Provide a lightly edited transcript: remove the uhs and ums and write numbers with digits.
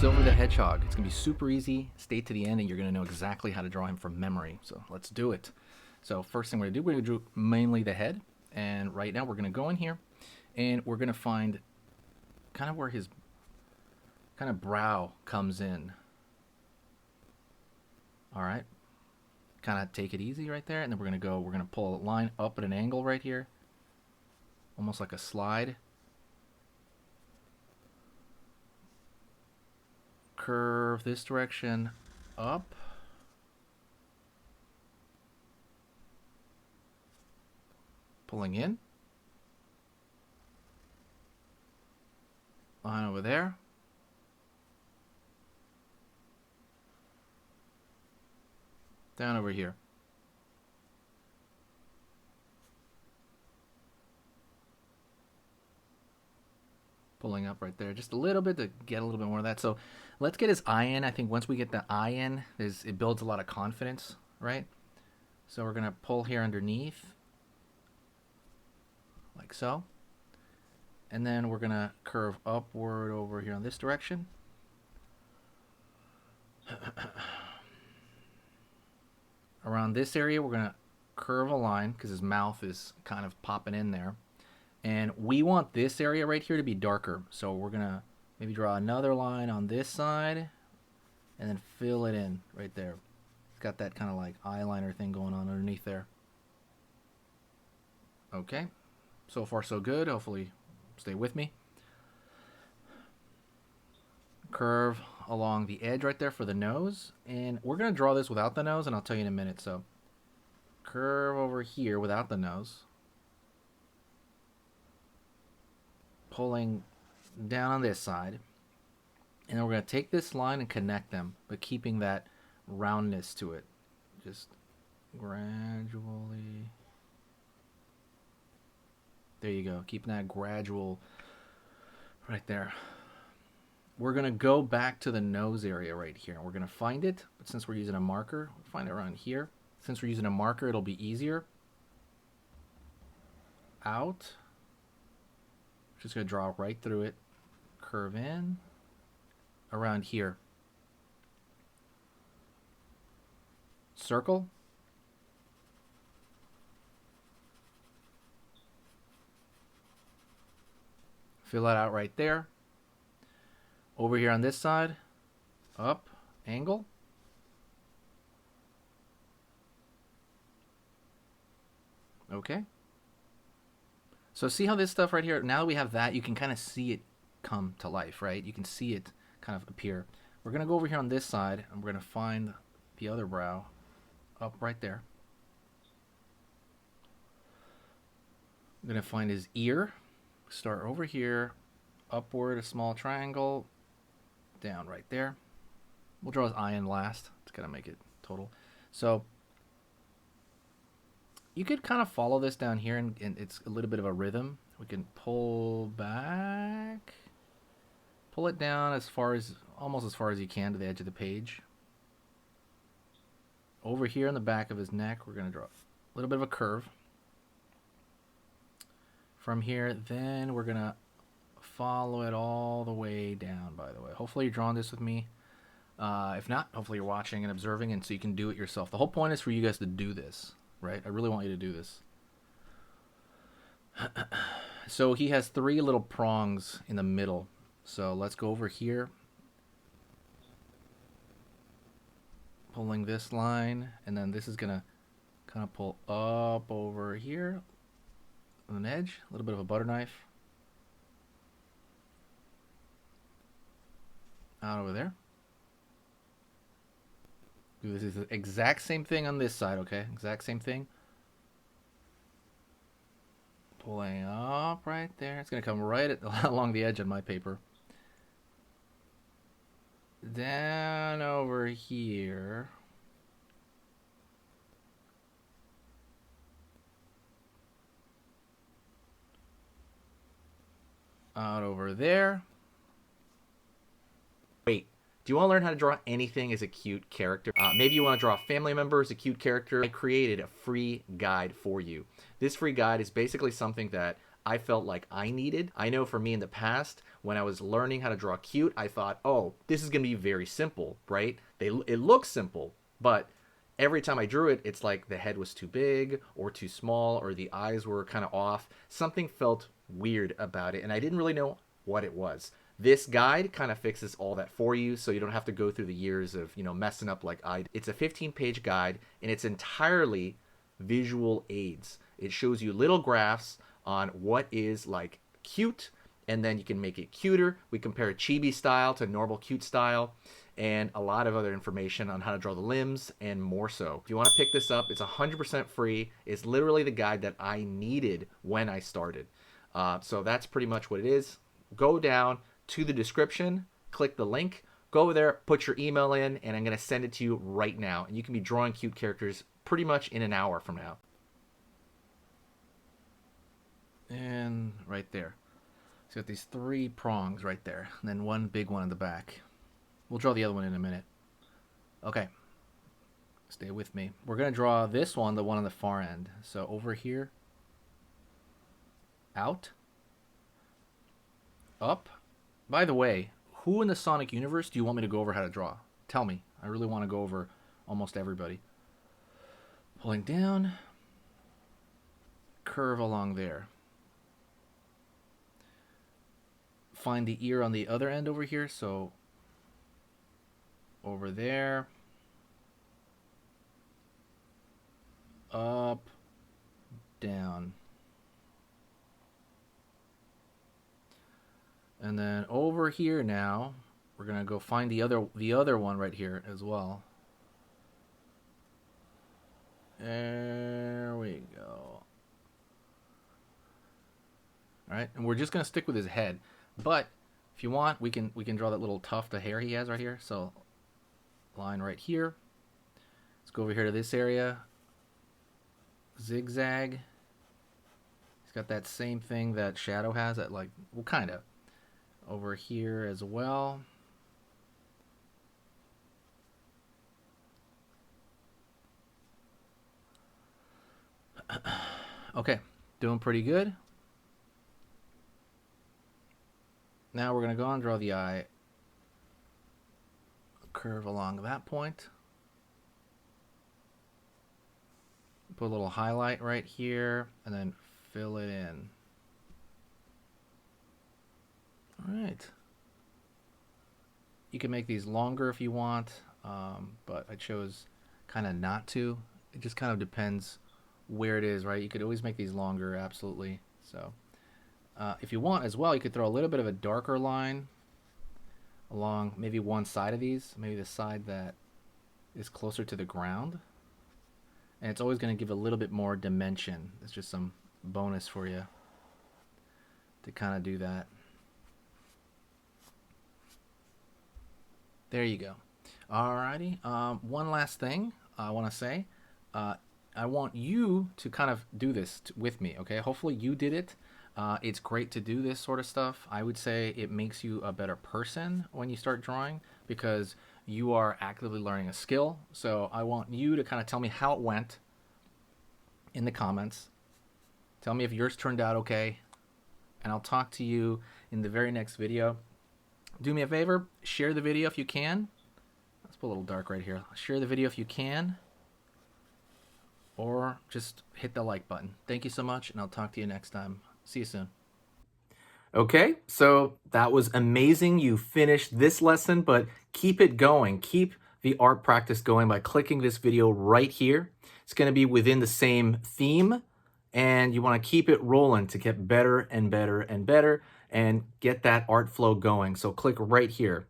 Silver the Hedgehog. It's going to be super easy. Stay to the end and you're going to know exactly how to draw him from memory. So let's do it. So first thing we're going to do, we're going to do mainly the head. And right now we're going to go in here and we're going to find kind of where his kind of brow comes in. All right. Kind of take it easy right there. And then we're going to pull a line up at an angle right here. Almost like a slide. Curve this direction up. Pulling in. Line over there. Down over here. Pulling up right there just a little bit to get a little bit more of that. So let's get his eye in. I think once we get the eye in, it builds a lot of confidence, right? So we're going to pull here underneath, like so. And then we're going to curve upward over here in this direction. Around this area, we're going to curve a line because his mouth is kind of popping in there. And we want this area right here to be darker. So we're going to maybe draw another line on this side and then fill it in right there. It's got that kind of like eyeliner thing going on underneath there. Okay. So far so good. Hopefully stay with me. Curve along the edge right there for the nose. And we're going to draw this without the nose, and I'll tell you in a minute. So curve over here without the nose. Pulling down on this side. And then we're going to take this line and connect them, but keeping that roundness to it. Just gradually. There you go. Keeping that gradual right there. We're going to go back to the nose area right here. We're going to find it, but since we're using a marker, we'll find it around here. Since we're using a marker, it'll be easier. Out. Just going to draw right through it. Curve in. Around here. Circle. Fill that out right there. Over here on this side, up, angle. Okay. So see how this stuff right here, now that we have that, you can kind of see it come to life, right? You can see it kind of appear. We're going to go over here on this side, and we're going to find the other brow up right there. I'm going to find his ear. Start over here, upward, a small triangle, down right there. We'll draw his eye in last. It's going to make it total. So you could kind of follow this down here, and it's a little bit of a rhythm. We can pull back, pull it down as far as, almost as far as you can to the edge of the page. Over here in the back of his neck, we're going to draw a little bit of a curve. From here, then we're going to follow it all the way down, by the way. Hopefully you're drawing this with me. If not, hopefully you're watching and observing, and so you can do it yourself. The whole point is for you guys to do this, right? I really want you to do this. So he has 3 little prongs in the middle. So let's go over here. Pulling this line, and then this is going to kind of pull up over here. An edge, a little bit of a butter knife. Out over there. Do this is the exact same thing on this side, okay? Exact same thing. Pulling up right there. It's going to come right along the edge of my paper. Down over here. Out over there. Wait, do you want to learn how to draw anything as a cute character? Maybe you want to draw a family member as a cute character. I created a free guide for you. This free guide is basically something that I felt like I needed. I know for me in the past, when I was learning how to draw cute, I thought, oh, this is going to be very simple, right? It looks simple, but every time I drew it, it's like the head was too big or too small or the eyes were kind of off. Something felt weird about it, and I didn't really know what it was. This guide kind of fixes all that for you, so you don't have to go through the years of, messing up like I did. It's a 15-page guide, and it's entirely visual aids. It shows you little graphs on what is like cute, and then you can make it cuter. We compare chibi style to normal cute style, and a lot of other information on how to draw the limbs and more so. If you want to pick this up, it's 100% free. It's literally the guide that I needed when I started. So that's pretty much what it is. Go down to the description, click the link, go over there, put your email in, and I'm going to send it to you right now. And you can be drawing cute characters pretty much in an hour from now. And right there. So you got these 3 prongs right there, and then one big one in the back. We'll draw the other one in a minute. Okay. Stay with me. We're going to draw this one, the one on the far end. So over here, out, up. By the way, who in the Sonic universe do you want me to go over how to draw? Tell me. I really want to go over almost everybody. Pulling down, curve along there. Find the ear on the other end over here, so over there, up, down. And then over here now, we're gonna go find the other one right here as well. There we go. All right, and we're just gonna stick with his head. But if you want, we can draw that little tuft of hair he has right here. So line right here. Let's go over here to this area. Zigzag. He's got that same thing that Shadow has. That well, kind of. Over here as well. Okay, doing pretty good. Now we're going to go and draw the eye. Curve along that point. Put a little highlight right here, and then fill it in. Alright. You can make these longer if you want, but I chose kind of not to. It just kind of depends where it is, right? You could always make these longer, absolutely. So, if you want as well, you could throw a little bit of a darker line along maybe one side of these, maybe the side that is closer to the ground. And it's always going to give a little bit more dimension. It's just some bonus for you to kind of do that. There you go. Alrighty. One last thing I want to say. I want you to kind of do this with me, okay? Hopefully you did it. It's great to do this sort of stuff. I would say it makes you a better person when you start drawing because you are actively learning a skill. So I want you to kind of tell me how it went in the comments. Tell me if yours turned out okay. And I'll talk to you in the very next video. Do me a favor, share the video if you can. Let's put a little dark right here. Share the video if you can. Or just hit the like button. Thank you so much, and I'll talk to you next time. See you soon. Okay, so that was amazing. You finished this lesson, but keep it going. Keep the art practice going by clicking this video right here. It's going to be within the same theme, and you want to keep it rolling to get better and better and better and get that art flow going. So click right here.